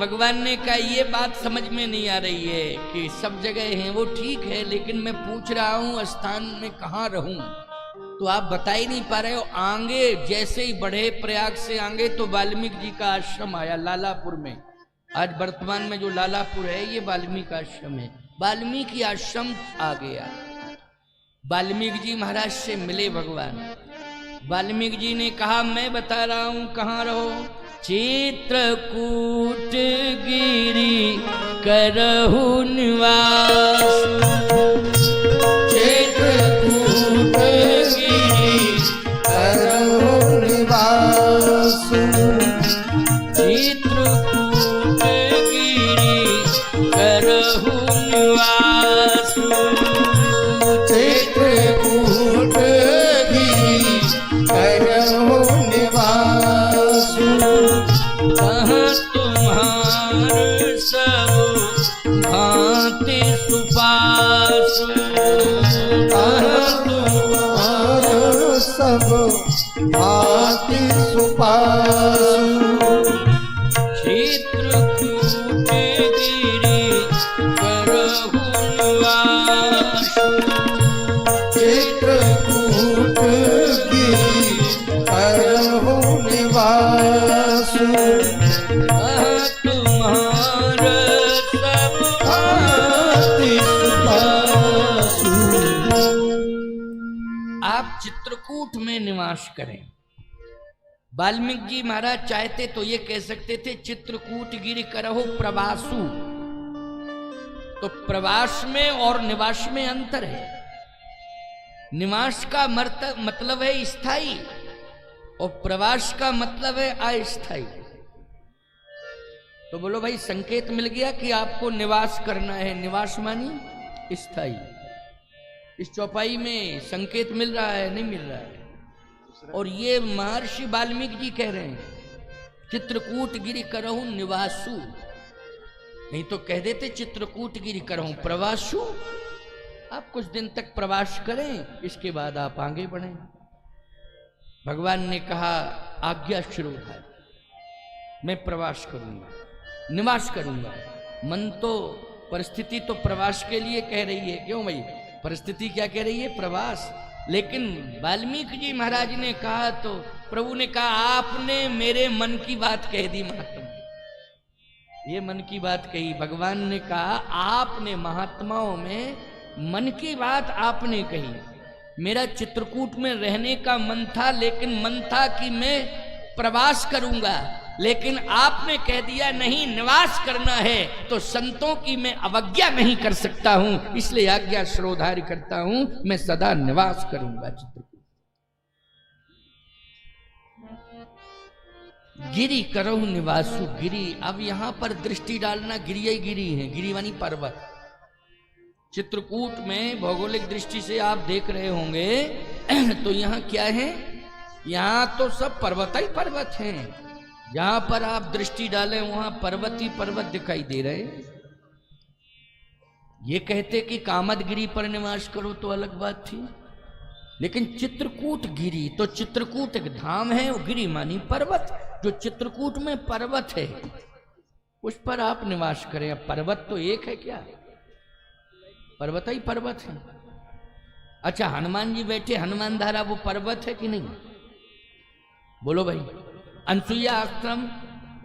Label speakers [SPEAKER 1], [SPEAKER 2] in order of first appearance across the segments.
[SPEAKER 1] भगवान ने कहा ये बात समझ में नहीं आ रही है कि सब जगह हैं वो ठीक है, लेकिन मैं पूछ रहा हूं स्थान में कहाँ रहूं, तो आप बता ही नहीं पा रहे हो। आगे जैसे ही बढ़े प्रयाग से आगे तो वाल्मीकि जी का आश्रम आया लालापुर में। आज वर्तमान में जो लालापुर है ये वाल्मीकि आश्रम है। वाल्मीकि आश्रम आ गया, वाल्मीकि जी महाराज से मिले भगवान। वाल्मीकि जी ने कहा मैं बता रहा हूं कहाँ रहो। चित्रकूट गिरी करहु निवास, चित्रकूट गिरी करहु निवास, चित्रकूट गिरी करहु निवास, चित्रकूट गिरी करहु निवास। कहाँ तुम्हार सब भांति सुपास, कहाँ तुम्हार
[SPEAKER 2] सब भांति सुपास,
[SPEAKER 1] चित्रकूट गिरी करहु निवास,
[SPEAKER 2] चित्रकूट गिरी करहु निवास।
[SPEAKER 1] तुम्हार सब
[SPEAKER 2] भांति सुपास।
[SPEAKER 1] आप चित्रकूट में निवास करें। वाल्मीकि जी महाराज चाहते तो ये कह सकते थे चित्रकूट गिरि करहु प्रवासु, तो प्रवास में और निवास में अंतर है। निवास का मतलब है स्थायी और प्रवास का मतलब है अस्थायी। तो बोलो भाई संकेत मिल गया कि आपको निवास करना है। निवास मानी स्थायी। इस चौपाई में संकेत मिल रहा है नहीं मिल रहा है। और ये महर्षि वाल्मीकि जी कह रहे हैं चित्रकूट गिरि करहु निवासु, नहीं तो कह देते चित्रकूट गिरि करहु प्रवासु। आप कुछ दिन तक प्रवास करें, इसके बाद आप आगे बढ़ें। भगवान ने कहा आज्ञा शुरू है, मैं प्रवास करूंगा, निवास करूंगा। मन तो परिस्थिति तो प्रवास के लिए कह रही है, क्यों भाई परिस्थिति क्या कह रही है? प्रवास। लेकिन वाल्मीकि जी महाराज ने कहा तो प्रभु ने कहा आपने मेरे मन की बात कह दी महात्मा, ये मन की बात कही। भगवान ने कहा आपने महात्माओं में मन की बात आपने कही। मेरा चित्रकूट में रहने का मन था, लेकिन मन था कि मैं प्रवास करूंगा, लेकिन आपने कह दिया नहीं निवास करना है, तो संतों की मैं अवज्ञा नहीं कर सकता हूं, इसलिए आज्ञा श्रोधार्य करता हूं, मैं सदा निवास करूंगा चित्रकूट। गिरि करहु निवासु, गिरि अब यहां पर दृष्टि डालना, गिरिया गिरी है, गिरी मानी पर्वत। चित्रकूट में भौगोलिक दृष्टि से आप देख रहे होंगे तो यहाँ क्या है? यहाँ तो सब पर्वत ही पर्वत हैं। जहां पर आप दृष्टि डालें वहां पर्वत ही पर्वत दिखाई दे रहे। ये कहते कि कामदगिरी पर निवास करो तो अलग बात थी, लेकिन चित्रकूट गिरी, तो चित्रकूट एक धाम है, गिरी मानी पर्वत। जो चित्रकूट में पर्वत है उस पर आप निवास करें। अब पर्वत तो एक है क्या? पर्वत ही पर्वत है। अच्छा हनुमान जी बैठे हनुमान धारा, वो पर्वत है कि नहीं? बोलो भाई। अनसुईया आश्रम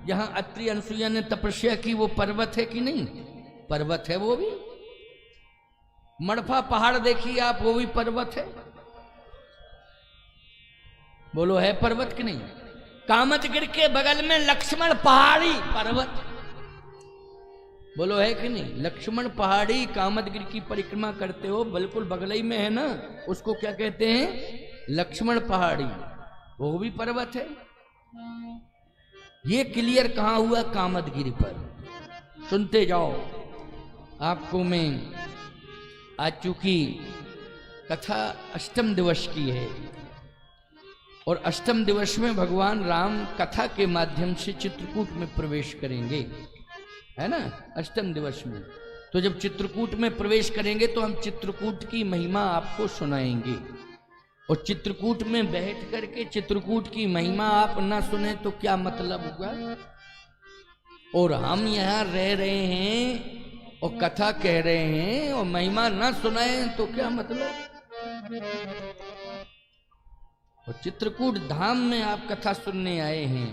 [SPEAKER 1] जहां अत्रि अनसुईया ने तपस्या की, वो पर्वत है कि नहीं? पर्वत है वो भी। मड़फा पहाड़ देखिए आप, वो भी पर्वत है। बोलो है पर्वत कि नहीं? कामदगिरि के बगल में लक्ष्मण पहाड़ी पर्वत, बोलो है कि नहीं? लक्ष्मण पहाड़ी कामदगिरि की परिक्रमा करते हो, बिल्कुल बगल ही में है ना, उसको क्या कहते हैं? लक्ष्मण पहाड़ी, वो भी पर्वत है। ये क्लियर कहां हुआ? कामदगिरि पर। सुनते जाओ, आपको मैं आज चूंकि कथा अष्टम दिवस की है और अष्टम दिवस में भगवान राम कथा के माध्यम से चित्रकूट में प्रवेश करेंगे, है ना? अष्टम दिवस में तो जब चित्रकूट में प्रवेश करेंगे तो हम चित्रकूट की महिमा आपको सुनाएंगे। और चित्रकूट में बैठ करके चित्रकूट की महिमा आप ना सुने तो क्या मतलब होगा? और हम यहाँ रह रहे हैं और कथा कह रहे हैं और महिमा ना सुनाए तो क्या मतलब। और चित्रकूट धाम में आप कथा सुनने आए हैं,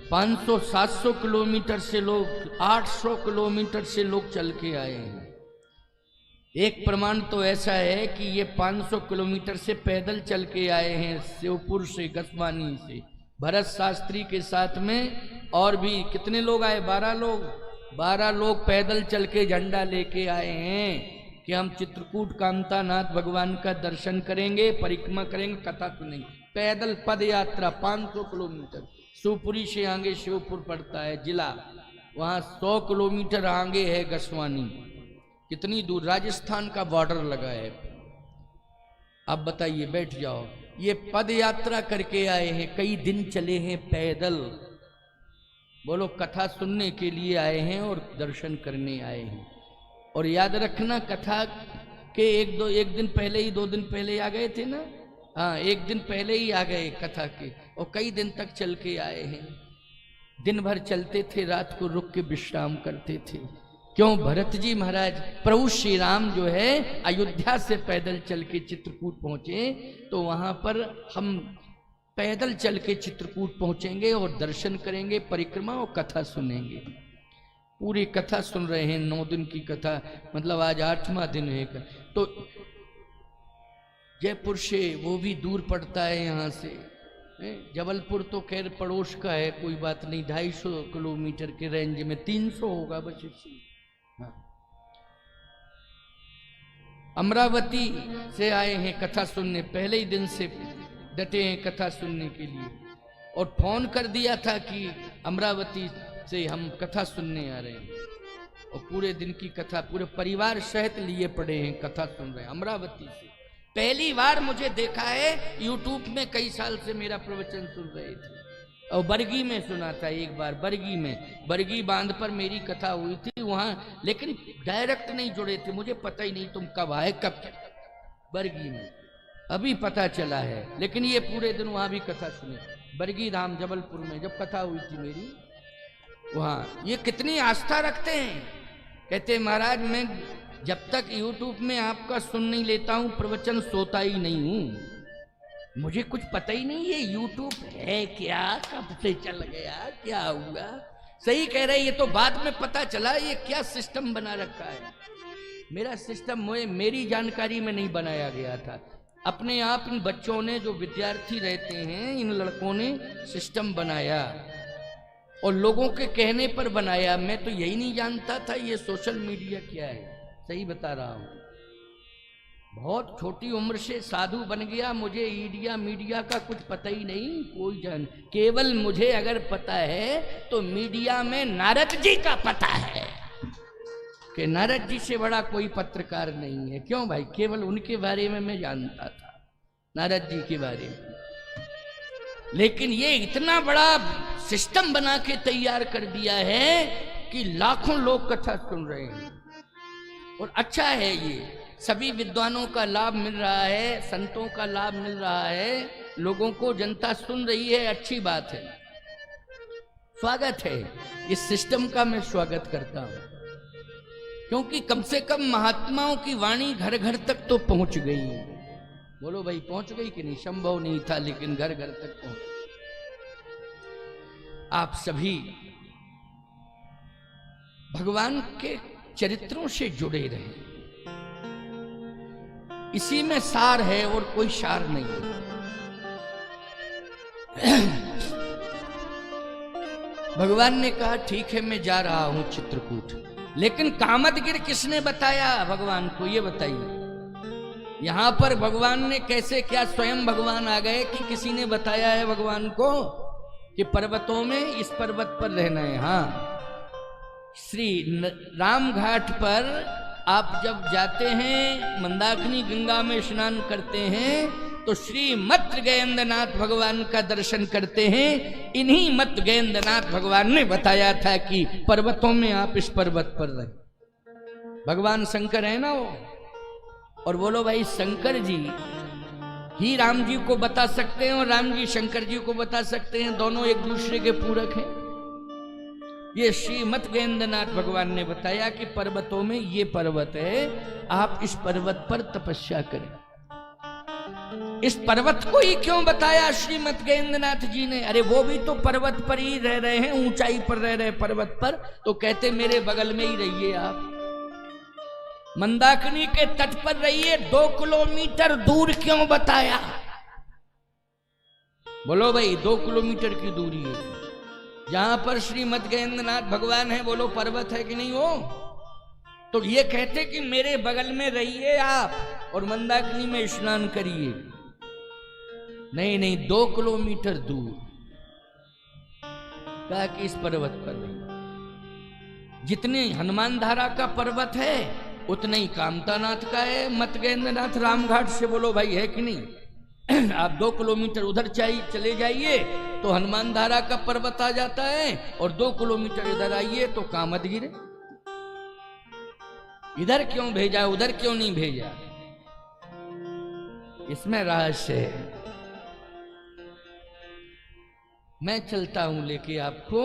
[SPEAKER 1] 500-700 किलोमीटर से लोग, 800 किलोमीटर से लोग चल के आए हैं। एक प्रमाण तो ऐसा है कि ये 500 किलोमीटर से पैदल चल के आए हैं, शिवपुर से, गसवानी से, भरत शास्त्री के साथ में और भी कितने लोग आए, 12 लोग पैदल चल के झंडा लेके आए हैं कि हम चित्रकूट कामतानाथ भगवान का दर्शन करेंगे, परिक्रमा करेंगे, कथा सुनेंगे। पैदल पद यात्रा 500 किलोमीटर। शिवपुरी से आगे शिवपुर पड़ता है जिला, वहाँ 100 किलोमीटर आगे है गसवानी। कितनी दूर, राजस्थान का बॉर्डर लगा है। अब बताइए, बैठ जाओ, ये पद यात्रा करके आए हैं, कई दिन चले हैं पैदल। बोलो, कथा सुनने के लिए आए हैं और दर्शन करने आए हैं। और याद रखना, कथा के एक दिन पहले ही, 2 दिन पहले आ गए थे ना, हाँ, 1 दिन पहले ही आ गए कथा के, और कई दिन तक चल के आए हैं। दिन भर चलते थे, रात को रुक के विश्राम करते थे। क्यों? भरत जी महाराज, प्रभु श्री राम जो है अयोध्या से पैदल चल के चित्रकूट पहुंचे, तो वहां पर हम पैदल चल के चित्रकूट पहुंचेंगे और दर्शन करेंगे, परिक्रमा और कथा सुनेंगे। पूरी कथा सुन रहे हैं, 9 दिन की कथा, मतलब आज 8वां दिन है। तो जयपुर से वो भी दूर पड़ता है यहाँ से, जबलपुर तो खैर पड़ोस का है, कोई बात नहीं, 250 किलोमीटर के रेंज में, 300 होगा बस इससे। हाँ। अमरावती से आए हैं कथा सुनने, पहले ही दिन से डटे हैं कथा सुनने के लिए, और फोन कर दिया था कि अमरावती से हम कथा सुनने आ रहे हैं, और पूरे दिन की कथा पूरे परिवार सहित लिए पड़े हैं, कथा सुन रहे हैं अमरावती से। पहली बार मुझे देखा है यूट्यूब में, कई साल से मेरा प्रवचन सुन रहे थे, और बरगी में सुना था एक बार, बरगी में, बरगी बांध पर मेरी कथा हुई थी वहाँ, लेकिन डायरेक्ट नहीं जुड़े थे, मुझे पता ही नहीं तुम कब आए, कब बरगी में, अभी पता चला है। लेकिन ये पूरे दिन वहाँ भी कथा सुने, बरगी धाम जबलपुर में जब कथा हुई थी मेरी वहाँ। ये कितनी आस्था रखते हैं, कहते महाराज मैं जब तक यूट्यूब में आपका सुन नहीं लेता हूँ प्रवचन सोता ही नहीं हूँ, मुझे कुछ पता ही नहीं ये यूट्यूब है क्या, कब से चल गया, क्या हुआ। सही कह रहे, ये तो बाद में पता चला ये क्या सिस्टम बना रखा है। मेरा सिस्टम मेरी जानकारी में नहीं बनाया गया था, अपने आप इन बच्चों ने, जो विद्यार्थी रहते हैं, इन लड़कों ने सिस्टम बनाया और लोगों के कहने पर बनाया। मैं तो यही नहीं जानता था ये सोशल मीडिया क्या है, सही बता रहा हूँ। बहुत छोटी उम्र से साधु बन गया, मुझे मीडिया का कुछ पता ही नहीं, कोई जान, केवल मुझे अगर पता है तो मीडिया में नारद जी का पता है कि नारद जी से बड़ा कोई पत्रकार नहीं है। क्यों भाई? केवल उनके बारे में मैं जानता था, नारद जी के बारे में। लेकिन ये इतना बड़ा सिस्टम बना के तैयार कर दिया है कि लाखों लोग कथा सुन रहे हैं, और अच्छा है, ये सभी विद्वानों का लाभ मिल रहा है, संतों का लाभ मिल रहा है, लोगों को, जनता सुन रही है, अच्छी बात है, स्वागत है। इस सिस्टम का मैं स्वागत करता हूं, क्योंकि कम से कम महात्माओं की वाणी घर घर तक तो पहुंच गई। बोलो भाई, पहुंच गई कि नहीं? संभव नहीं था, लेकिन घर घर तक पहुंच। आप सभी भगवान के चरित्रों से जुड़े रहे, इसी में सार है और कोई सार नहीं है। भगवान ने कहा ठीक है मैं जा रहा हूं चित्रकूट, लेकिन कामदगिर किसने बताया भगवान को, ये बताइए। यहां पर भगवान ने कैसे, क्या स्वयं भगवान आ गए कि किसी ने बताया है भगवान को कि पर्वतों में इस पर्वत पर रहना है? हाँ, श्री राम घाट पर आप जब जाते हैं, मंदाकिनी गंगा में स्नान करते हैं, तो श्री मत गयेंद्रनाथ भगवान का दर्शन करते हैं। इन्हीं मत गयेंद्रनाथ भगवान ने बताया था कि पर्वतों में आप इस पर्वत पर रहे। भगवान शंकर है ना वो, और बोलो भाई, शंकर जी ही राम जी को बता सकते हैं और राम जी शंकर जी को बता सकते हैं, दोनों एक दूसरे के पूरक हैं। ये श्रीमद् गजेंद्रनाथ भगवान ने बताया कि पर्वतों में ये पर्वत है, आप इस पर्वत पर तपस्या करें। इस पर्वत को ही क्यों बताया श्रीमद् गजेंद्रनाथ जी ने? अरे वो भी तो पर्वत पर ही रह रहे हैं, ऊंचाई पर रह रहे पर्वत पर, तो कहते मेरे बगल में ही रहिए आप, मंदाकिनी के तट पर रहिए। 2 किलोमीटर दूर क्यों बताया? बोलो भाई, 2 किलोमीटर की दूरी है जहां पर श्रीमद् गजेंद्रनाथ भगवान है, बोलो पर्वत है कि नहीं हो? तो ये कहते कि मेरे बगल में रहिए आप और मंदाकिनी में स्नान करिए। नहीं नहीं, 2 किलोमीटर दूर कहा कि इस पर्वत पर नहीं। जितने हनुमान धारा का पर्वत है उतना ही कामतानाथ का है, मत गजेंद्रनाथ रामघाट से, बोलो भाई है कि नहीं? आप 2 किलोमीटर उधर चले जाइए तो हनुमान धारा का पर्वत आ जाता है, और 2 किलोमीटर इधर आइए तो कामदगिरी। इधर क्यों भेजा, उधर क्यों नहीं भेजा? इसमें रहस्य है। मैं चलता हूं लेके आपको,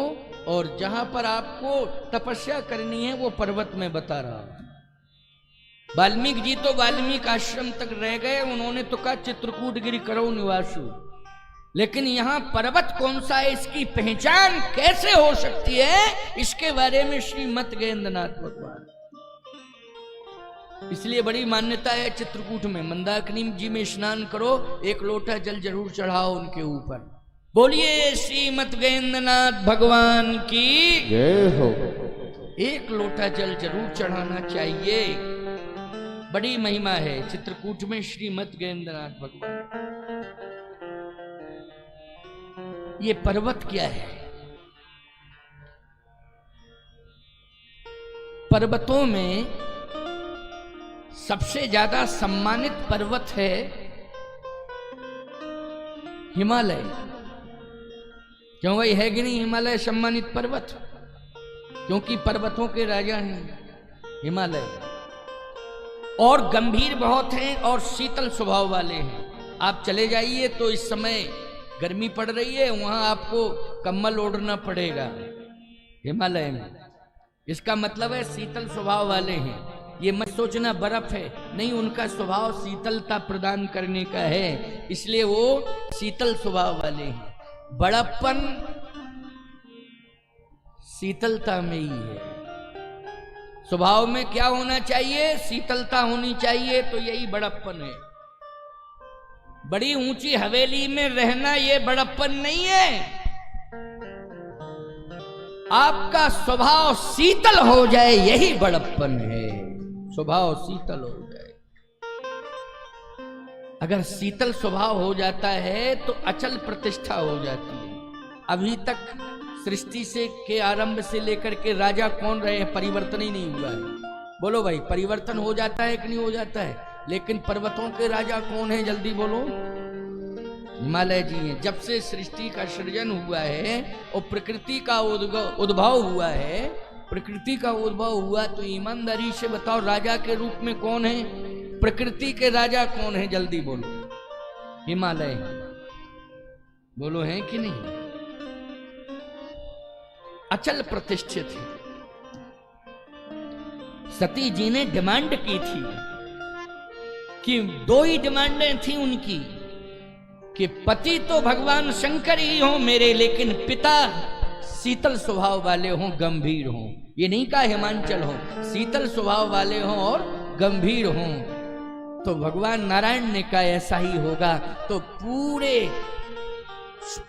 [SPEAKER 1] और जहां पर आपको तपस्या करनी है वो पर्वत में बता रहा हूं। वाल्मीकि जी तो वाल्मीकि आश्रम तक रह गए, उन्होंने तो कहा चित्रकूट गिरि करो निवासु, लेकिन यहां पर्वत कौन सा है, इसकी पहचान कैसे हो सकती है, इसके बारे में श्रीमद् गजेंद्रनाथ भगवान, इसलिए बड़ी मान्यता है चित्रकूट में। मंदाकिनी जी में स्नान करो, 1 लोटा जल जरूर चढ़ाओ उनके ऊपर। बोलिए श्रीमद् गजेंद्रनाथ भगवान की
[SPEAKER 2] जय हो।
[SPEAKER 1] 1 लोटा जल जरूर चढ़ाना चाहिए, बड़ी महिमा है चित्रकूट में श्रीमद् गजेंद्रनाथ भगवान। ये पर्वत क्या है? पर्वतों में सबसे ज्यादा सम्मानित पर्वत है हिमालय। क्यों भाई, है कि नहीं हिमालय सम्मानित पर्वत? क्योंकि पर्वतों के राजा हैं हिमालय, और गंभीर बहुत हैं और शीतल स्वभाव वाले हैं। आप चले जाइए तो इस समय गर्मी पड़ रही है, वहां आपको कम्बल ओढ़ना पड़ेगा हिमालय में। इसका मतलब है शीतल स्वभाव वाले हैं। ये मत सोचना बर्फ है, नहीं, उनका स्वभाव शीतलता प्रदान करने का है, इसलिए वो शीतल स्वभाव वाले हैं। बड़प्पन शीतलता में ही है। स्वभाव में क्या होना चाहिए? शीतलता होनी चाहिए, तो यही बड़प्पन है। बड़ी ऊंची हवेली में रहना ये बड़प्पन नहीं है। आपका स्वभाव शीतल हो जाए, यही बड़प्पन है। स्वभाव शीतल हो जाए। अगर शीतल स्वभाव हो जाता है तो अचल प्रतिष्ठा हो जाती है। अभी तक सृष्टि से के आरंभ से लेकर के राजा कौन रहे हैं, परिवर्तन ही नहीं हुआ है। बोलो भाई, परिवर्तन हो जाता है कि नहीं हो जाता है? लेकिन पर्वतों के राजा कौन है, जल्दी बोलो? हिमालय जी हैं। जब से सृष्टि का सृजन हुआ है और प्रकृति का उद्भव हुआ है, प्रकृति का उद्भव हुआ, तो ईमानदारी से बताओ राजा के रूप में कौन है? प्रकृति के राजा कौन है, जल्दी बोलो? हिमालय। बोलो है कि नहीं? अचल प्रतिष्ठित है। सती जी ने डिमांड की थी कि 2 ही डिमांडें थी उनकी, कि पति तो भगवान शंकर ही हो मेरे, लेकिन पिता शीतल स्वभाव वाले हों, गंभीर हों। ये नहीं कहा हिमांचल हो, शीतल स्वभाव वाले हों और गंभीर हों। तो भगवान नारायण ने कहा ऐसा ही होगा। तो पूरे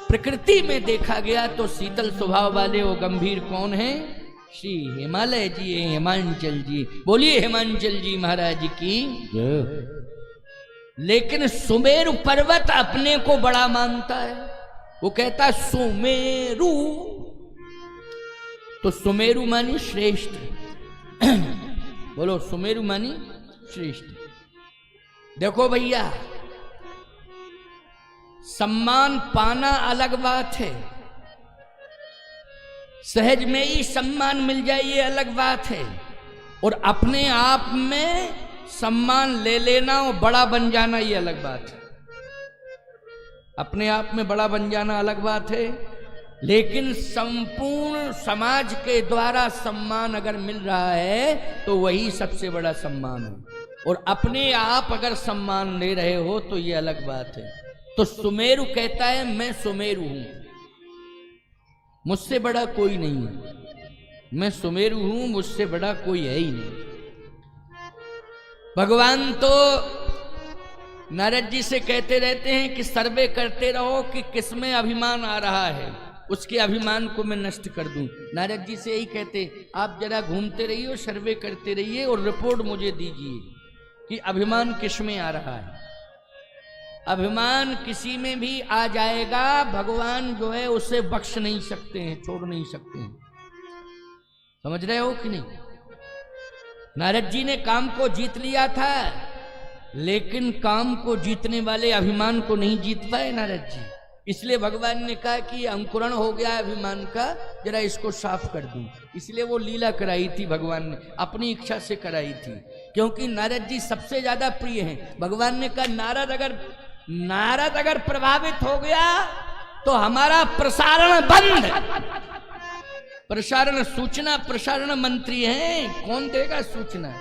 [SPEAKER 1] प्रकृति में देखा गया तो शीतल स्वभाव वाले और गंभीर कौन है? श्री हिमालय जी, हिमांचल जी। बोलिए हिमांचल जी महाराज की। लेकिन सुमेरु पर्वत अपने को बड़ा मानता है, वो कहता सुमेरु, तो सुमेरु मानी श्रेष्ठ। बोलो सुमेरु मानी श्रेष्ठ। देखो भैया, सम्मान पाना अलग बात है, सहज में ही सम्मान मिल जाए ये अलग बात है, और अपने आप में सम्मान ले लेना और बड़ा बन जाना ये अलग बात है। अपने आप में बड़ा बन जाना अलग बात है, लेकिन संपूर्ण समाज के द्वारा सम्मान अगर मिल रहा है तो वही सबसे बड़ा सम्मान है। और अपने आप अगर सम्मान ले रहे हो तो ये अलग बात है। तो सुमेरु कहता है मैं सुमेरु हूं, मुझसे बड़ा कोई नहीं है, मैं सुमेरु हूं, मुझसे बड़ा कोई है ही नहीं। भगवान तो नारद जी से कहते रहते हैं कि सर्वे करते रहो कि किसमें अभिमान आ रहा है, उसके अभिमान को मैं नष्ट कर दूं। नारद जी से यही कहते, आप जरा घूमते रहिए, सर्वे करते रहिए और रिपोर्ट मुझे दीजिए कि अभिमान किसमें आ रहा है। अभिमान किसी में भी आ जाएगा, भगवान जो है उसे बख्श नहीं सकते हैं, छोड़ नहीं सकते हैं। समझ रहे हो कि नहीं? नारद जी ने काम को जीत लिया था, लेकिन काम को जीतने वाले अभिमान को नहीं जीत पाए नारद जी। इसलिए भगवान ने कहा कि अंकुरण हो गया अभिमान का, जरा इसको साफ कर दूं। इसलिए वो लीला कराई थी भगवान ने, अपनी इच्छा से कराई थी, क्योंकि नारद जी सबसे ज्यादा प्रिय हैं। भगवान ने कहा नारद अगर प्रभावित हो गया तो हमारा प्रसारण बंद। प्रसारण सूचना प्रसारण मंत्री हैं, कौन देगा सूचना?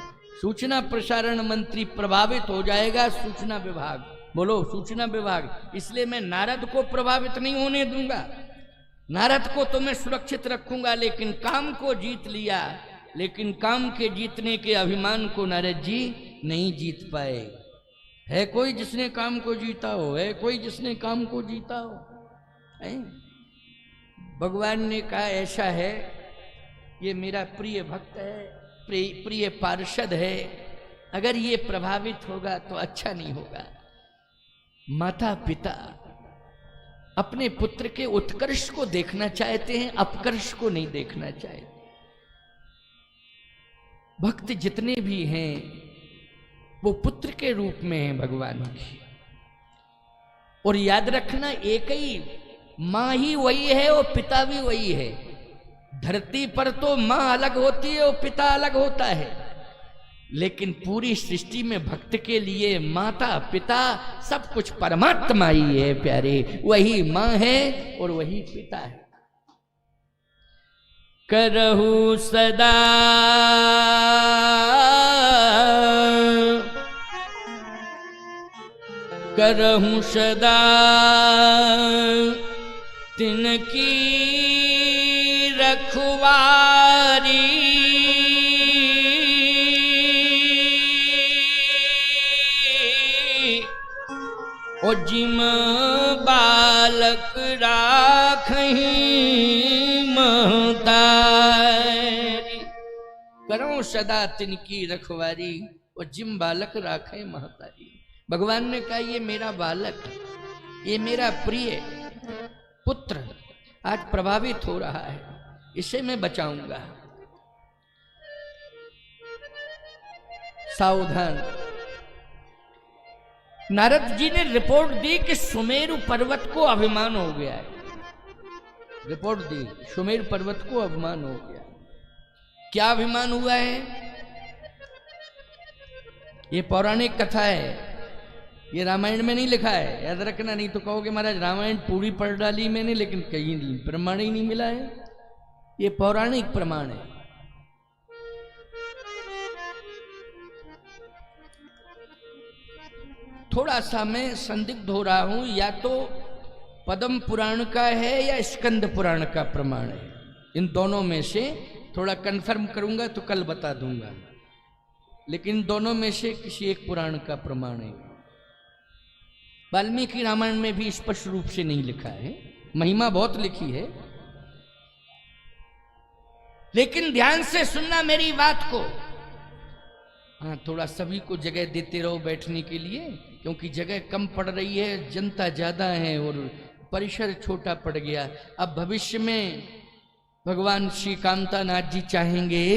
[SPEAKER 1] सूचना प्रसारण मंत्री प्रभावित हो जाएगा, सूचना विभाग, बोलो सूचना विभाग। इसलिए मैं नारद को प्रभावित नहीं होने दूंगा, नारद को तो मैं सुरक्षित रखूंगा। लेकिन काम को जीत लिया, लेकिन काम के जीतने के अभिमान को नारद जी नहीं जीत पाए। है कोई जिसने काम को जीता हो? है कोई जिसने काम को जीता हो? है? भगवान ने कहा ऐसा है, ये मेरा प्रिय भक्त है, प्रिय पार्षद है, अगर ये प्रभावित होगा तो अच्छा नहीं होगा। माता पिता अपने पुत्र के उत्कर्ष को देखना चाहते हैं, अपकर्ष को नहीं देखना चाहते। भक्त जितने भी हैं वो पुत्र के रूप में हैं भगवान की। और याद रखना, एक ही माँ ही वही है और पिता भी वही है। धरती पर तो माँ अलग होती है और पिता अलग होता है, लेकिन पूरी सृष्टि में भक्त के लिए माता पिता सब कुछ परमात्मा ही है प्यारे। वही माँ है और वही पिता है। करहु सदा करहु सदा तिनकी रखवारी, और जिम बालक राखहीं महतारी। करो सदा तिनकी रखवारी और जिम बालक राखें महतारी। भगवान ने कहा ये मेरा बालक, ये मेरा प्रिय पुत्र आज प्रभावित हो रहा है, इसे मैं बचाऊंगा। सावधान। नारद जी ने रिपोर्ट दी कि सुमेरु पर्वत को अभिमान हो गया है। रिपोर्ट दी सुमेरु पर्वत को अभिमान हो गया। क्या अभिमान हुआ है? ये पौराणिक कथा है, ये रामायण में नहीं लिखा है, याद रखना। नहीं तो कहोगे महाराज रामायण पूरी पढ़ डाली मैंने, लेकिन कहीं प्रमाण ही नहीं मिला है। ये पौराणिक प्रमाण है। थोड़ा सा मैं संदिग्ध हो रहा हूं, या तो पद्म पुराण का है या स्कंद पुराण का प्रमाण है। इन दोनों में से थोड़ा कंफर्म करूंगा तो कल बता दूंगा, लेकिन दोनों में से किसी एक पुराण का प्रमाण है। वाल्मीकि रामायण में भी स्पष्ट रूप से नहीं लिखा है, महिमा बहुत लिखी है, लेकिन ध्यान से सुनना मेरी बात को। हाँ, थोड़ा सभी को जगह देते रहो बैठने के लिए, क्योंकि जगह कम पड़ रही है, जनता ज्यादा है और परिसर छोटा पड़ गया। अब भविष्य में भगवान श्री कामतानाथ जी चाहेंगे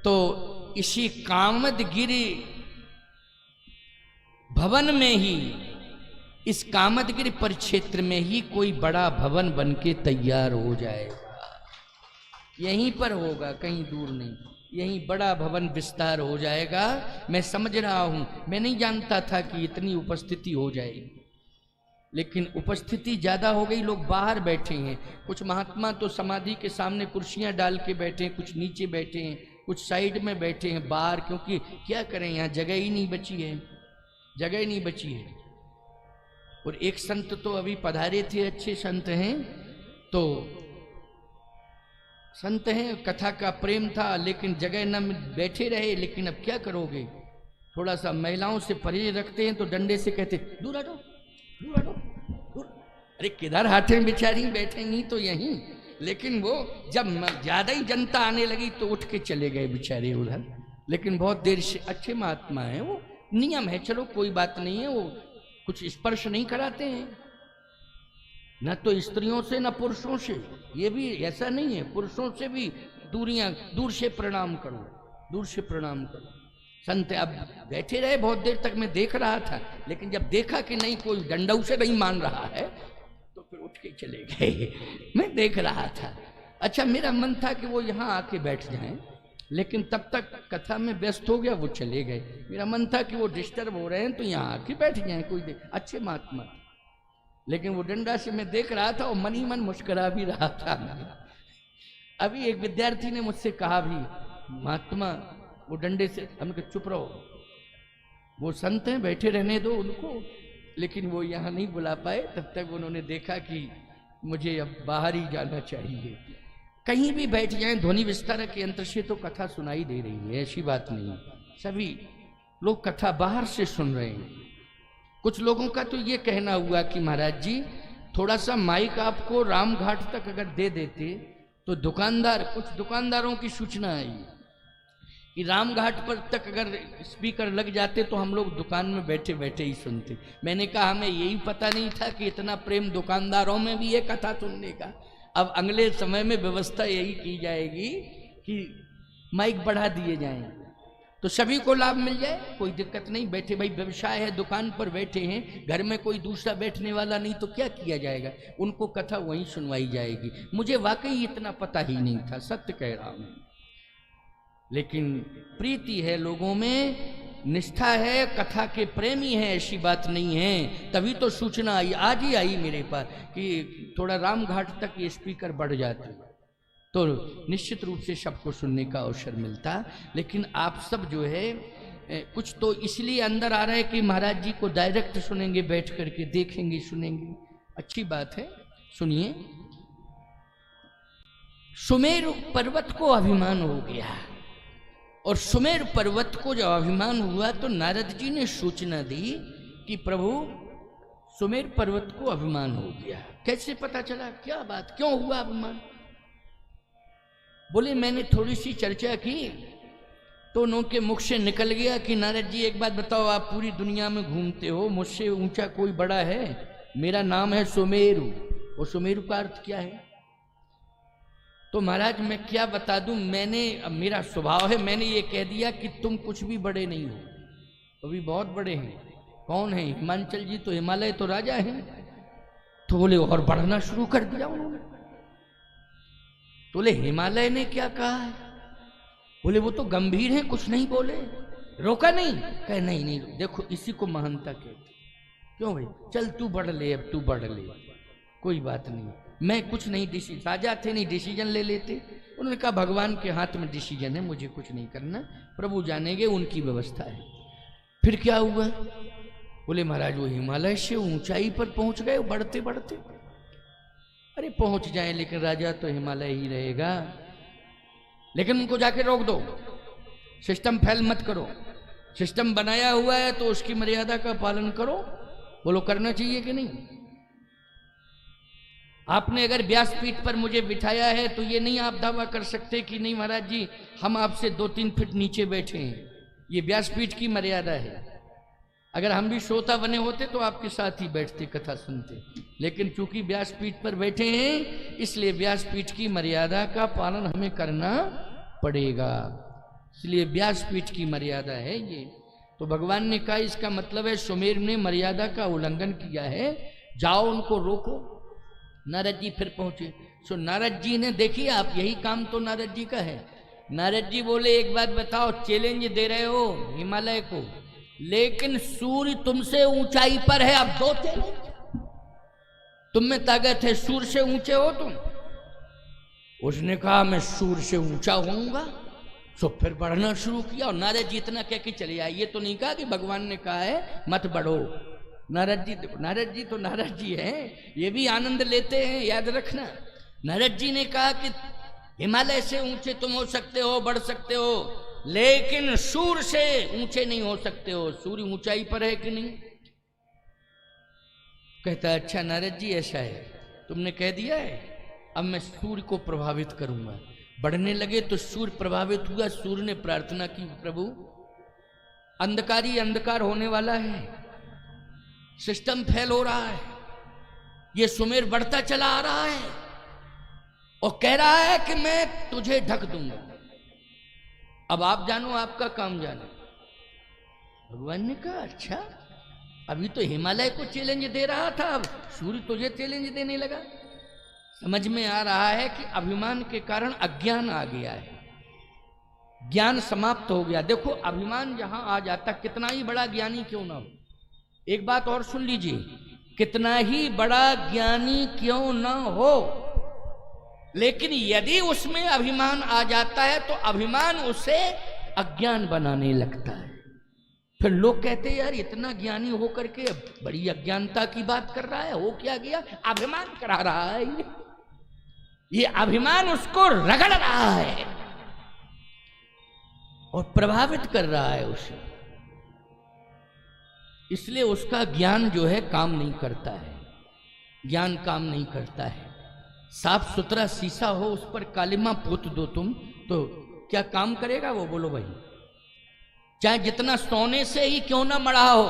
[SPEAKER 1] तो इसी कामदगिरी भवन में ही, इस कामदगिरी परिक्षेत्र में ही कोई बड़ा भवन बनके तैयार हो जाएगा। यहीं पर होगा, कहीं दूर नहीं, यहीं बड़ा भवन विस्तार हो जाएगा। मैं समझ रहा हूं, मैं नहीं जानता था कि इतनी उपस्थिति हो जाएगी। लेकिन उपस्थिति ज्यादा हो गई, लोग बाहर बैठे हैं। कुछ महात्मा तो समाधि के सामने कुर्सियां डाल के बैठे हैं, कुछ नीचे बैठे हैं, कुछ साइड में बैठे हैं बाहर, क्योंकि क्या करें, यहाँ जगह ही नहीं बची है, जगह ही नहीं बची है। और एक संत तो अभी पधारे थे, अच्छे संत हैं, तो संत हैं, कथा का प्रेम था, लेकिन जगह न बैठे रहे। लेकिन अब क्या करोगे, थोड़ा सा महिलाओं से परहेज रखते हैं तो डंडे से कहते दूर हटो, दूर हटो, दूर। अरे किधर हाथे बेचारी बैठेंगी तो यहीं, लेकिन वो जब ज्यादा ही जनता आने लगी तो उठ के चले गए बेचारे उधर। लेकिन बहुत देर से, अच्छे महात्मा है, वो नियम है, चलो कोई बात नहीं है, वो कुछ स्पर्श नहीं कराते हैं, न तो स्त्रियों से न पुरुषों से। ये भी ऐसा नहीं है, पुरुषों से भी दूर से प्रणाम करो, दूर से प्रणाम करो। संत अब बैठे रहे बहुत देर तक, मैं देख रहा था, लेकिन जब देखा कि नहीं कोई डंडा से नहीं मान रहा है तो फिर उठ के चले गए। मैं देख रहा था। अच्छा, मेरा मन था कि वो यहाँ आके बैठ जाएं, लेकिन तब तक कथा में व्यस्त हो गया, वो चले गए। मेरा मन था कि वो डिस्टर्ब हो रहे हैं तो यहाँ आके बैठ जाएं, कोई अच्छे महात्मा। लेकिन वो डंडा से मैं देख रहा था और मन ही मन मुस्कुरा भी रहा था। अभी एक विद्यार्थी ने मुझसे कहा भी, महात्मा वो डंडे से, हमने कहा चुप रहो, वो संत हैं, बैठे रहने दो उनको। लेकिन वो यहाँ नहीं बुला पाए, तब तक उन्होंने देखा कि मुझे अब बाहर ही जाना चाहिए। कहीं भी बैठ जाएं, ध्वनि विस्तारक के यंत्र से तो कथा सुनाई दे रही है, ऐसी बात नहीं। सभी लोग कथा बाहर से सुन रहे हैं। कुछ लोगों का तो ये कहना हुआ कि महाराज जी थोड़ा सा माइक आपको रामघाट तक अगर दे देते तो दुकानदार, कुछ दुकानदारों की सूचना आई कि रामघाट पर तक अगर स्पीकर लग जाते तो हम लोग दुकान में बैठे बैठे ही सुनते। मैंने कहा हमें यही पता नहीं था कि इतना प्रेम दुकानदारों में भी है कथा सुनने का। अब अगले समय में व्यवस्था यही की जाएगी कि माइक बढ़ा दिए जाएं तो सभी को लाभ मिल जाए, कोई दिक्कत नहीं। बैठे भाई व्यवसाय है, दुकान पर बैठे हैं, घर में कोई दूसरा बैठने वाला नहीं तो क्या किया जाएगा, उनको कथा वहीं सुनवाई जाएगी। मुझे वाकई इतना पता ही नहीं था, सत्य कह रहा हूं। लेकिन प्रीति है लोगों में, निष्ठा है, कथा के प्रेमी है, ऐसी बात नहीं है। तभी तो सूचना आई, आज ही आई मेरे पास कि थोड़ा रामघाट तक ये स्पीकर बढ़ जाते तो निश्चित रूप से सबको सुनने का अवसर मिलता। लेकिन आप सब जो है कुछ तो इसलिए अंदर आ रहे हैं कि महाराज जी को डायरेक्ट सुनेंगे, बैठ करके देखेंगे, सुनेंगे, अच्छी बात है, सुनिए। सुमेरु पर्वत को अभिमान हो गया, और सुमेर पर्वत को जब अभिमान हुआ तो नारद जी ने सूचना दी कि प्रभु सुमेर पर्वत को अभिमान हो गया। कैसे पता चला, क्या बात, क्यों हुआ अभिमान? बोले मैंने थोड़ी सी चर्चा की तो उनके मुख से निकल गया कि नारद जी एक बात बताओ, आप पूरी दुनिया में घूमते हो, मुझसे ऊंचा कोई बड़ा है? मेरा नाम है सुमेरु, और सुमेरु का अर्थ क्या है? तो महाराज मैं क्या बता दूं, मैंने, मेरा स्वभाव है, मैंने ये कह दिया कि तुम कुछ भी बड़े नहीं हो, अभी बहुत बड़े हैं। कौन है? हिमाचल जी तो, हिमालय तो राजा हैं। तो बोले, और बढ़ना शुरू कर दिया उन्होंने। तो बोले हिमालय ने क्या कहा है? बोले वो तो गंभीर है, कुछ नहीं बोले, रोका नहीं। कहे नहीं नहीं, देखो इसी को महानता कहते। क्यों भाई, चल तू बढ़ ले, अब तू बढ़ ले, कोई बात नहीं, मैं कुछ नहीं, राजा थे नहीं डिसीजन ले लेते। उन्होंने कहा भगवान के हाथ में डिसीजन है, मुझे कुछ नहीं करना, प्रभु जानेंगे, उनकी व्यवस्था है। फिर क्या हुआ? बोले महाराज वो हिमालय से ऊंचाई पर पहुंच गए बढ़ते बढ़ते। अरे पहुंच जाए, लेकिन राजा तो हिमालय ही रहेगा, लेकिन उनको जाके रोक दो, सिस्टम फेल मत करो, सिस्टम बनाया हुआ है तो उसकी मर्यादा का पालन करो। बोलो करना चाहिए कि नहीं? आपने अगर व्यासपीठ पर मुझे बिठाया है तो ये नहीं आप दावा कर सकते कि नहीं महाराज जी हम आपसे 2-3 फीट नीचे बैठे हैं, ये व्यासपीठ की मर्यादा है। अगर हम भी श्रोता बने होते तो आपके साथ ही बैठते, कथा सुनते, लेकिन चूंकि व्यासपीठ पर बैठे हैं इसलिए व्यासपीठ की मर्यादा का पालन हमें करना पड़ेगा, इसलिए व्यासपीठ की मर्यादा है ये। तो भगवान ने कहा इसका मतलब है सुमेर ने मर्यादा का उल्लंघन किया है, जाओ उनको रोको। नारद जी फिर पहुंचे। सो नारद जी ने, देखिए आप, यही काम तो नारद जी का है। नारद जी बोले एक बात बताओ, चैलेंज दे रहे हो हिमालय को, लेकिन सूर्य तुमसे ऊंचाई पर है, अब 2 चैलेंज। तुम में ताकत है, सूर से ऊंचे हो तुम। उसने कहा मैं सूर से ऊंचा होऊंगा। तो फिर बढ़ना शुरू किया और नारद जी इतना कह के चले आए। ये तो नहीं कहा कि भगवान ने कहा है मत बढ़ो। नारद जी तो नारद जी हैं, ये भी आनंद लेते हैं, याद रखना। नारद जी ने कहा कि हिमालय से ऊंचे तुम हो सकते हो, बढ़ सकते हो, लेकिन सूर से ऊंचे नहीं हो सकते हो। सूर्य ऊंचाई पर है कि नहीं? कहता अच्छा नारद जी ऐसा है, तुमने कह दिया है, अब मैं सूर्य को प्रभावित करूंगा। बढ़ने लगे तो सूर्य प्रभावित हुआ। सूर्य ने प्रार्थना की प्रभु अंधकार ही अंधकार होने वाला है, सिस्टम फेल हो रहा है, ये सुमेर बढ़ता चला आ रहा है और कह रहा है कि मैं तुझे ढक दूंगा। अब आप जानो, आपका काम जानो। भगवान ने कहा अच्छा, अभी तो हिमालय को चैलेंज दे रहा था, अब सूर्य तुझे चैलेंज देने लगा। समझ में आ रहा है कि अभिमान के कारण अज्ञान आ गया है, ज्ञान समाप्त हो गया। देखो अभिमान जहां आ जाता, कितना ही बड़ा ज्ञानी क्यों ना हो, एक बात और सुन लीजिए, कितना ही बड़ा ज्ञानी क्यों ना हो, लेकिन यदि उसमें अभिमान आ जाता है तो अभिमान उसे अज्ञान बनाने लगता है। फिर लोग कहते हैं यार इतना ज्ञानी होकर के बड़ी अज्ञानता की बात कर रहा है, हो क्या गया? अभिमान करा रहा है, ये अभिमान उसको रगड़ रहा है और प्रभावित कर रहा है उसे, इसलिए उसका ज्ञान जो है काम नहीं करता है, ज्ञान काम नहीं करता है। साफ सुथरा शीशा हो, उस पर कालिमा पोत दो तुम, तो क्या काम करेगा वो? बोलो भाई। चाहे जितना सोने से ही क्यों ना मढ़ा हो,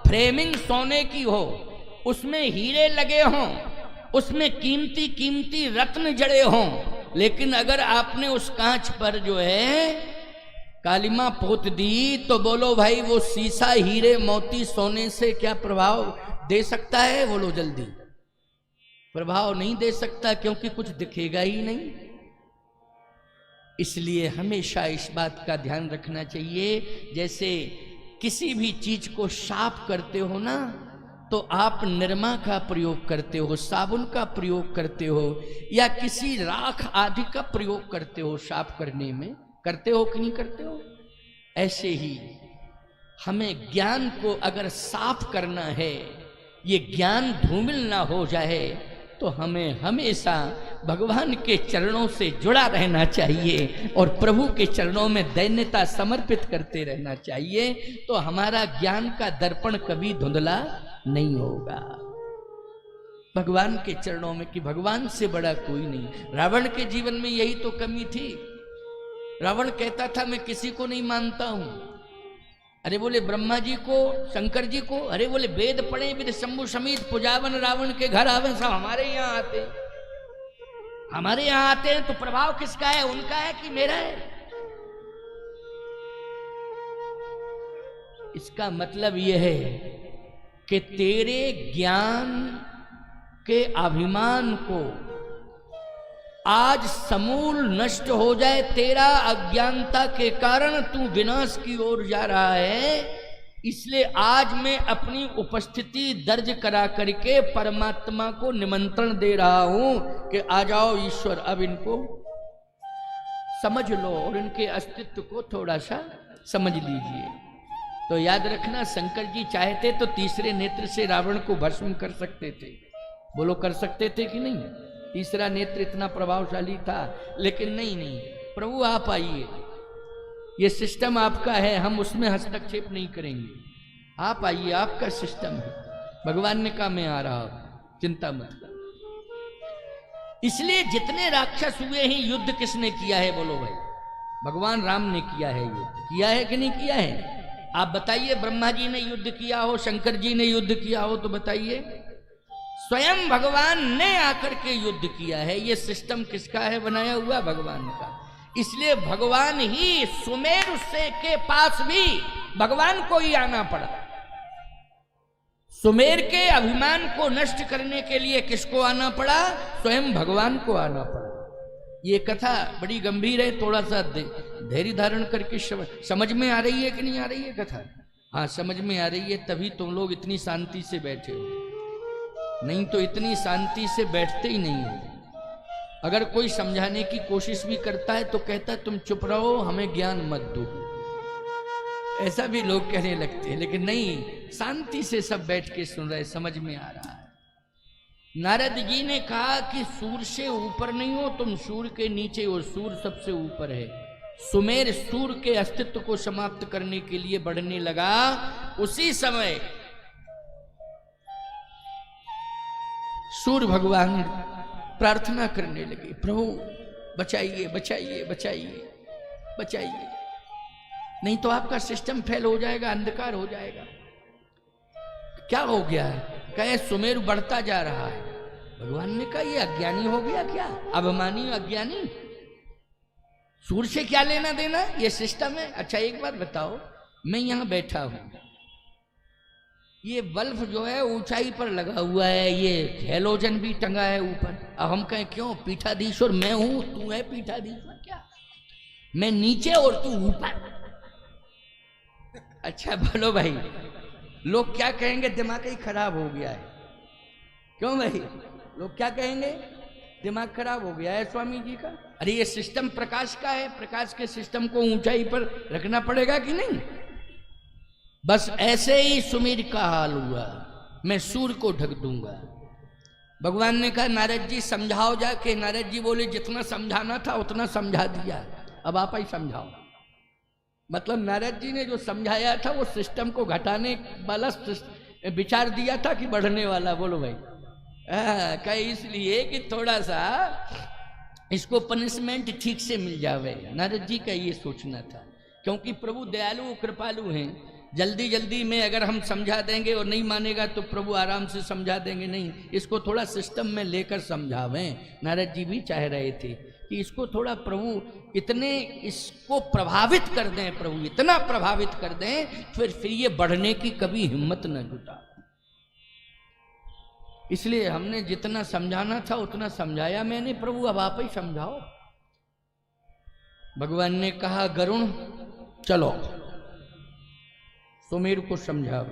[SPEAKER 1] फ्रेमिंग सोने की हो, उसमें हीरे लगे हों, उसमें कीमती कीमती रत्न जड़े हों, लेकिन अगर आपने उस कांच पर जो है कालिमा पोत दी, तो बोलो भाई वो शीशा हीरे मोती सोने से क्या प्रभाव दे सकता है? बोलो जल्दी। प्रभाव नहीं दे सकता, क्योंकि कुछ दिखेगा ही नहीं। इसलिए हमेशा इस बात का ध्यान रखना चाहिए, जैसे किसी भी चीज को साफ करते हो ना, तो आप निरमा का प्रयोग करते हो, साबुन का प्रयोग करते हो, या किसी राख आदि का प्रयोग करते हो साफ करने में, करते हो कि नहीं करते हो? ऐसे ही हमें ज्ञान को अगर साफ करना है, ये ज्ञान धूमिल ना हो जाए, तो हमें हमेशा भगवान के चरणों से जुड़ा रहना चाहिए और प्रभु के चरणों में दैन्यता समर्पित करते रहना चाहिए। तो हमारा ज्ञान का दर्पण कभी धुंधला नहीं होगा भगवान के चरणों में, कि भगवान से बड़ा कोई नहीं। रावण के जीवन में यही तो कमी थी। रावण कहता था मैं किसी को नहीं मानता हूं। अरे बोले ब्रह्मा जी को, शंकर जी को, अरे बोले वेद पढ़े विद शंभु समीत पुजावन रावण के घर आवे, सब हमारे यहाँ आते, हमारे यहाँ आते हैं, तो प्रभाव किसका है? उनका है कि मेरा है? इसका मतलब यह है कि तेरे ज्ञान के अभिमान को आज समूल नष्ट हो जाए। तेरा अज्ञानता के कारण तू विनाश की ओर जा रहा है, इसलिए आज मैं अपनी उपस्थिति दर्ज करा करके परमात्मा को निमंत्रण दे रहा हूं कि आ जाओ ईश्वर, अब इनको समझ लो और इनके अस्तित्व को थोड़ा सा समझ लीजिए। तो याद रखना, शंकर जी चाहते तो तीसरे नेत्र से रावण को भस्म कर सकते थे। बोलो कर सकते थे कि नहीं? तीसरा नेत्र इतना प्रभावशाली था, लेकिन नहीं, प्रभु आप आइए, ये सिस्टम आपका है, हम उसमें हस्तक्षेप नहीं करेंगे, आप आइए, आपका सिस्टम है। भगवान ने कहा मैं आ रहा हूं, चिंता मत कर। इसलिए जितने राक्षस हुए हैं, युद्ध किसने किया है? बोलो भाई, भगवान राम ने किया है। युद्ध किया है कि नहीं किया है? आप बताइए। ब्रह्मा जी ने युद्ध किया हो, शंकर जी ने युद्ध किया हो, तो बताइए। स्वयं भगवान ने आकर के युद्ध किया है। ये सिस्टम किसका है बनाया हुआ? भगवान का। इसलिए भगवान ही सुमेर से के पास भी भगवान को ही आना पड़ा। सुमेर के अभिमान को नष्ट करने के लिए किसको आना पड़ा? स्वयं भगवान को आना पड़ा। ये कथा बड़ी गंभीर है, थोड़ा सा धैर्य धारण करके समझ में आ रही है कि नहीं आ रही है कथा? हाँ समझ में आ रही है, तभी तुम लोग इतनी शांति से बैठे हो। नहीं तो इतनी शांति से बैठते ही नहीं है। अगर कोई समझाने की कोशिश भी करता है तो कहता है तुम चुप रहो, हमें ज्ञान मत दो। ऐसा भी लोग कहने लगते हैं, लेकिन नहीं, शांति से सब बैठ के सुन रहे, समझ में आ रहा है। नारद जी ने कहा कि सूर्य से ऊपर नहीं हो तुम, सूर्य के नीचे हो, सूर्य सबसे ऊपर है। सुमेर सूर्य के अस्तित्व को समाप्त करने के लिए बढ़ने लगा। उसी समय सूर्य भगवान प्रार्थना करने लगे, प्रभु बचाइए बचाइए बचाइए बचाइए, नहीं तो आपका सिस्टम फेल हो जाएगा, अंधकार हो जाएगा। क्या हो गया है? कहे सुमेरु बढ़ता जा रहा है। भगवान ने कहा ये अज्ञानी हो गया क्या, अभिमानी अज्ञानी, सूर्य से क्या लेना देना, ये सिस्टम है। अच्छा एक बात बताओ, मैं यहां बैठा हूं, ये बल्ब जो है ऊंचाई पर लगा हुआ है, ये हेलोजन भी टंगा है ऊपर। अब हम कहें क्यों पीठाधीश्वर मैं हूं, तू है पीठाधीश्वर, क्या मैं नीचे और तू ऊपर? अच्छा बोलो भाई, लोग क्या कहेंगे, दिमाग ही खराब हो गया है। क्यों भाई, लोग क्या कहेंगे, दिमाग खराब हो गया है स्वामी जी का। अरे ये सिस्टम प्रकाश का है, प्रकाश के सिस्टम को ऊंचाई पर रखना पड़ेगा कि नहीं। बस ऐसे ही सुमेर का हाल हुआ, मैं सूर्य को ढक दूंगा। भगवान ने कहा नारद जी समझाओ जाके। नारद जी बोले जितना समझाना था उतना समझा दिया, अब आप ही समझाओ। मतलब नारद जी ने जो समझाया था वो सिस्टम को घटाने वाला विचार दिया था कि बढ़ने वाला। बोलो भाई, कहे इसलिए कि थोड़ा सा इसको पनिशमेंट ठीक से मिल जावे। नारद जी का ये सोचना था, क्योंकि प्रभु दयालु कृपालु हैं। जल्दी जल्दी में अगर हम समझा देंगे और नहीं मानेगा तो प्रभु आराम से समझा देंगे, नहीं इसको थोड़ा सिस्टम में लेकर समझावें। नारद जी भी चाह रहे थे कि इसको थोड़ा प्रभु इतने इसको प्रभावित कर दें, प्रभु इतना प्रभावित कर दें फिर ये बढ़ने की कभी हिम्मत न जुटा। इसलिए हमने जितना समझाना था उतना समझाया मैंने, प्रभु अब आप ही समझाओ। भगवान ने कहा गरुण चलो सुमेर को समझाओ।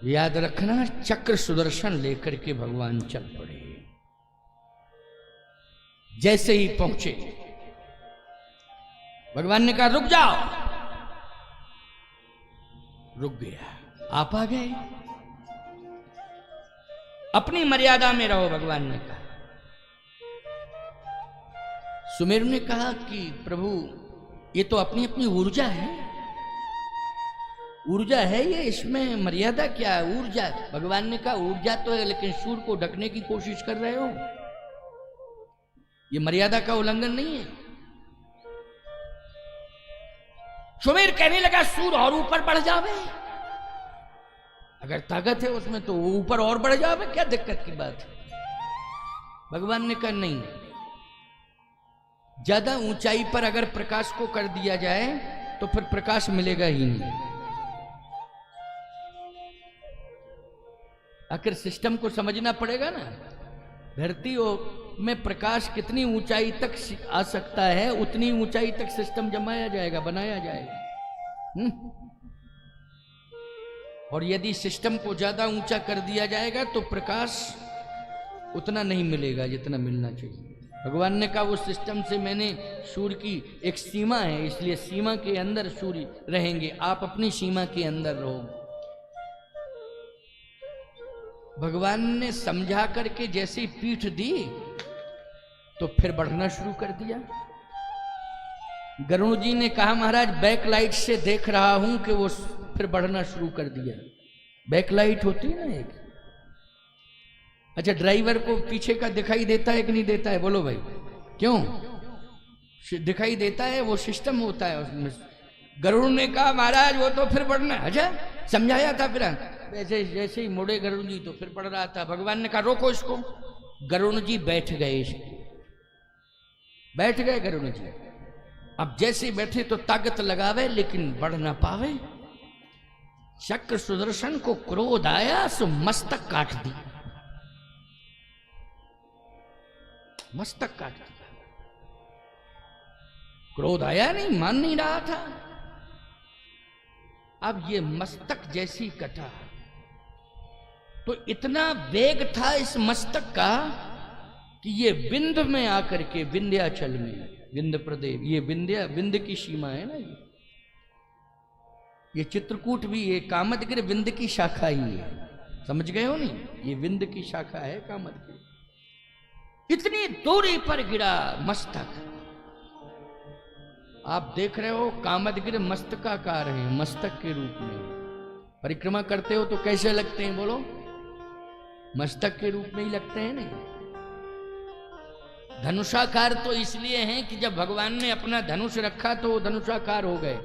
[SPEAKER 1] याद रखना चक्र सुदर्शन लेकर के भगवान चल पड़े। जैसे ही पहुंचे भगवान ने कहा रुक जाओ, रुक गया। आप आ गए, अपनी मर्यादा में रहो, भगवान ने कहा। सुमेर ने कहा कि प्रभु ये तो अपनी अपनी ऊर्जा है, ऊर्जा है ये, इसमें मर्यादा क्या है? ऊर्जा, भगवान ने कहा ऊर्जा तो है लेकिन सूर्य को ढकने की कोशिश कर रहे हो, ये मर्यादा का उल्लंघन नहीं है। सुमेर कहने लगा सूर्य और ऊपर बढ़ जावे, अगर ताकत है उसमें तो ऊपर और बढ़ जावे, क्या दिक्कत की बात है? भगवान ने कहा नहीं, ज्यादा ऊंचाई पर अगर प्रकाश को कर दिया जाए तो फिर प्रकाश मिलेगा ही नहीं। आखिर सिस्टम को समझना पड़ेगा ना। धरती में प्रकाश कितनी ऊंचाई तक आ सकता है, उतनी ऊंचाई तक सिस्टम जमाया जाएगा, बनाया जाएगा। और यदि सिस्टम को ज्यादा ऊंचा कर दिया जाएगा तो प्रकाश उतना नहीं मिलेगा जितना मिलना चाहिए। भगवान ने कहा वो सिस्टम से मैंने सूर्य की एक सीमा है, इसलिए सीमा के अंदर सूर्य रहेंगे, आप अपनी सीमा के अंदर रहो। भगवान ने समझा करके जैसे पीठ दी तो फिर बढ़ना शुरू कर दिया। गरुड़ जी ने कहा महाराज बैक लाइट से देख रहा हूं कि वो फिर बढ़ना शुरू कर दिया। बैक लाइट होती है ना एक, अच्छा ड्राइवर को पीछे का दिखाई देता है कि नहीं देता है? बोलो भाई, क्यों दिखाई देता है? वो सिस्टम होता है उसमें। गरुड़ ने कहा महाराज वो तो फिर बढ़ना, अच्छा समझाया था, फिर वैसे जैसे ही मुड़े गरुड़ जी तो फिर पढ़ रहा था। भगवान ने कहा रोको इसको। गरुड़ जी बैठ गए, बैठ गए गरुड़ जी। अब जैसे बैठे तो ताकत लगावे लेकिन बढ़ ना पावे। चक्र सुदर्शन को क्रोध आया सो मस्तक काट दी, मस्तक काट दिया। क्रोध आया नहीं, मान नहीं रहा था। अब ये मस्तक जैसी कटा तो इतना वेग था इस मस्तक का कि ये विंध्य में आकर के, विंध्याचल में, विंध्य प्रदेश, ये विंध्य की सीमा है ना, ये चित्रकूट भी, ये कामदगिरि विंध्य की शाखा ही है, समझ गए हो नहीं, ये विंध्य की शाखा है कामदगिरि। इतनी दूरी पर गिरा मस्तक, आप देख रहे हो कामदगिरि मस्तकाकार है, मस्तक के रूप में परिक्रमा करते हो तो कैसे लगते हैं बोलो, मस्तक के रूप में ही लगते हैं नहीं। धनुषाकार तो इसलिए हैं कि जब भगवान ने अपना धनुष रखा तो वो धनुषाकार हो गए,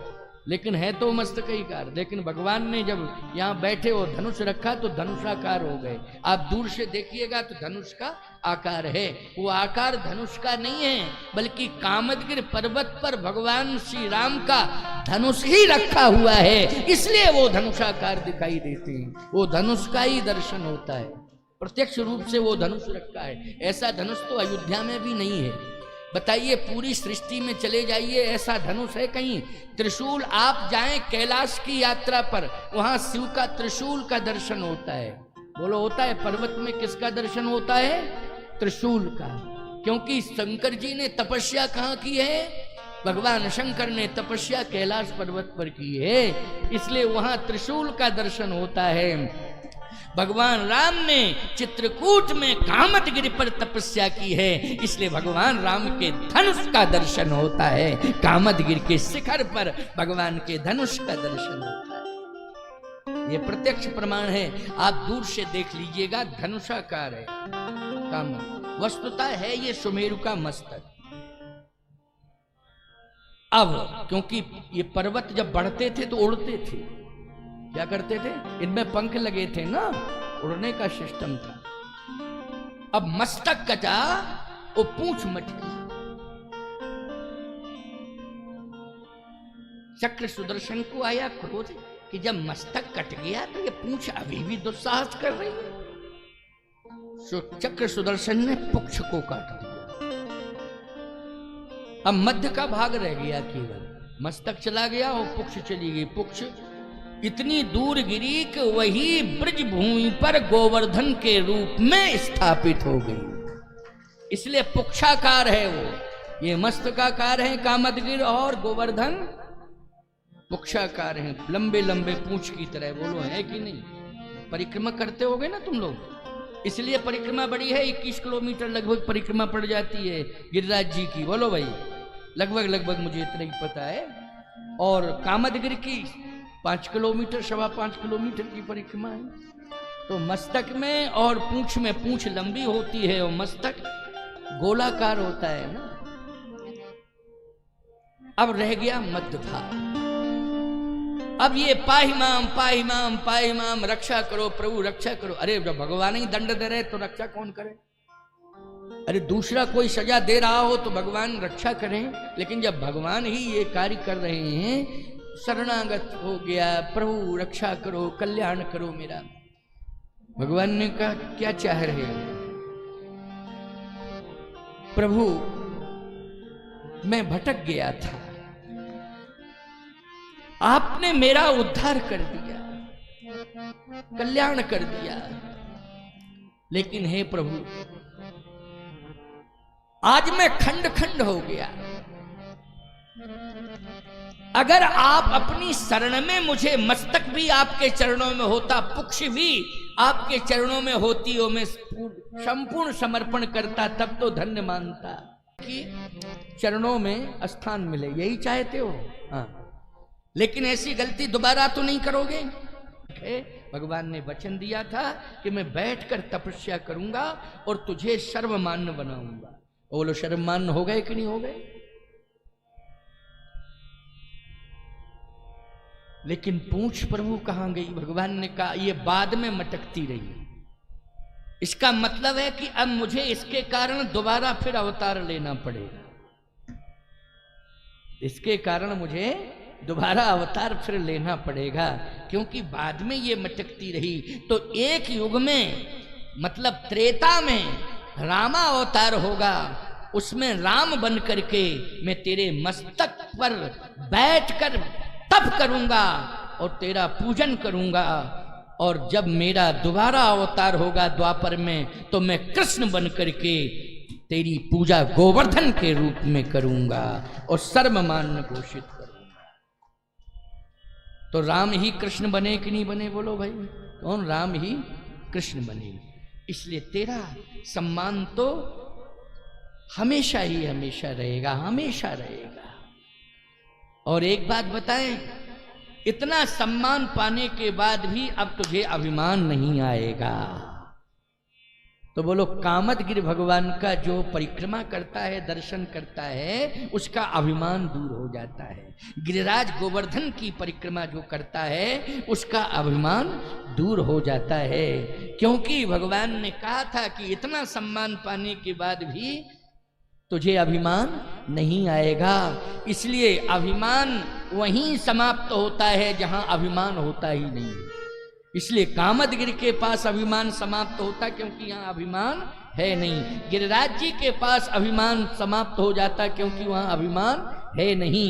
[SPEAKER 1] लेकिन है तो मस्तकाकार, लेकिन भगवान ने जब यहाँ बैठे वो धनुष रखा तो धनुषाकार हो गए। आप दूर से देखिएगा तो धनुष का आकार है, वो आकार धनुष का नहीं है, बल्कि कामदगिरि पर्वत पर भगवान श्री राम का धनुष ही रखा हुआ है, इसलिए वो धनुषाकार दिखाई देते हैं, वो धनुष का ही दर्शन होता है, प्रत्यक्ष रूप से वो धनुष रखा है। ऐसा धनुष तो अयोध्या में भी नहीं है, बताइए पूरी सृष्टि में चले जाइए, ऐसा धनुष है कहीं? त्रिशूल, आप जाएं कैलाश की यात्रा पर, वहां शिव का त्रिशूल का दर्शन होता है, बोलो होता है? पर्वत में किसका दर्शन होता है? त्रिशूल का, क्योंकि शंकर जी ने तपस्या कहाँ की है? भगवान शंकर ने तपस्या कैलाश पर्वत पर की है, इसलिए वहां त्रिशूल का दर्शन होता है। भगवान राम ने चित्रकूट में कामदगिरि पर तपस्या की है, इसलिए भगवान राम के धनुष का दर्शन होता है, कामदगिरि के शिखर पर भगवान के धनुष का दर्शन होता है। ये प्रत्यक्ष प्रमाण है, आप दूर से देख लीजिएगा, धनुषाकार है कामद, वस्तुतः है ये सुमेरु का मस्तक। अब क्योंकि ये पर्वत जब बढ़ते थे तो उड़ते थे, क्या करते थे? इनमें पंख लगे थे ना, उड़ने का सिस्टम था। अब मस्तक कटा, वो पूंछ मटकी, चक्र सुदर्शन को आया क्रोध कि जब मस्तक कट गया तो ये पूंछ अभी भी दुस्साहस कर रही है। चक्र सुदर्शन ने पुच्छ को काट दिया, अब मध्य का भाग रह गया, केवल मस्तक चला गया और पुच्छ चली गई। पुच्छ इतनी दूर गिरी कि वही ब्रज भूमि पर गोवर्धन के रूप में स्थापित हो गई, इसलिए पुच्छाकार है वो। ये मस्तकाकार है कामदगिरि और गोवर्धन पुच्छाकार हैं, लंबे लंबे पूंछ की तरह, बोलो है कि नहीं? परिक्रमा करते होगे ना तुम लोग, इसलिए परिक्रमा बड़ी है, 21 किलोमीटर लगभग परिक्रमा पड़ जाती है गिरिराज जी की, बोलो भाई, लगभग मुझे इतना ही पता है। और कामदगिरि की 5 किलोमीटर, 5.25 किलोमीटर की परिक्रमा है। तो मस्तक में और पूंछ में, पूंछ लंबी होती है और मस्तक गोलाकार होता है ना। अब रह गया मध्य भाग, अब ये पाहि माम, रक्षा करो प्रभु रक्षा करो। अरे जब भगवान ही दंड दे रहे तो रक्षा कौन करे? अरे दूसरा कोई सजा दे रहा हो तो भगवान रक्षा करें, लेकिन जब भगवान ही ये कार्य कर रहे हैं, शरणागत हो गया, प्रभु रक्षा करो, कल्याण करो मेरा। भगवान ने कहा क्या चाह रहे हो? प्रभु मैं भटक गया था, आपने मेरा उद्धार कर दिया, कल्याण कर दिया, लेकिन हे प्रभु आज मैं खंड खंड हो गया। अगर आप अपनी शरण में मुझे, मस्तक भी आपके चरणों में होता, पुच्छ भी आपके चरणों में होती हो, मैं संपूर्ण समर्पण करता, तब तो धन्य मानता कि चरणों में स्थान मिले, यही चाहते हो। हाँ, लेकिन ऐसी गलती दोबारा तो नहीं करोगे। भगवान ने वचन दिया था कि मैं बैठकर तपस्या करूंगा और तुझे सर्वमान्य बनाऊंगा। बोलो सर्वमान्य हो गए कि नहीं हो गए? लेकिन पूंछ प्रभु कहां गई? भगवान ने कहा ये बाद में मटकती रही। इसका मतलब है कि अब मुझे इसके कारण दोबारा फिर अवतार लेना पड़ेगा, इसके कारण मुझे दोबारा अवतार फिर लेना पड़ेगा, क्योंकि बाद में ये मटकती रही। तो एक युग में, मतलब त्रेता में रामा अवतार होगा, उसमें राम बन करके मैं तेरे मस्तक पर बैठकर तप करूंगा और तेरा पूजन करूंगा और जब मेरा दोबारा अवतार होगा द्वापर में तो मैं कृष्ण बन करके तेरी पूजा गोवर्धन के रूप में करूंगा और सर्वमान्य घोषित करूंगा। तो राम ही कृष्ण बने कि नहीं बने, बोलो भाई, कौन? राम ही कृष्ण बने। इसलिए तेरा सम्मान तो हमेशा ही हमेशा रहेगा, हमेशा रहेगा। और एक बात बताएं, इतना सम्मान पाने के बाद भी अब तुझे अभिमान नहीं आएगा। तो बोलो, कामदगिरि भगवान का जो परिक्रमा करता है, दर्शन करता है, उसका अभिमान दूर हो जाता है। गिरिराज गोवर्धन की परिक्रमा जो करता है उसका अभिमान दूर हो जाता है, क्योंकि भगवान ने कहा था कि इतना सम्मान पाने के बाद भी तुझे अभिमान नहीं आएगा। इसलिए अभिमान वहीं समाप्त होता है जहां अभिमान होता ही नहीं। इसलिए कामदगिरि के पास अभिमान समाप्त होता, क्योंकि यहाँ अभिमान है नहीं। गिरिराज जी के पास अभिमान समाप्त हो जाता, क्योंकि वहां अभिमान है नहीं।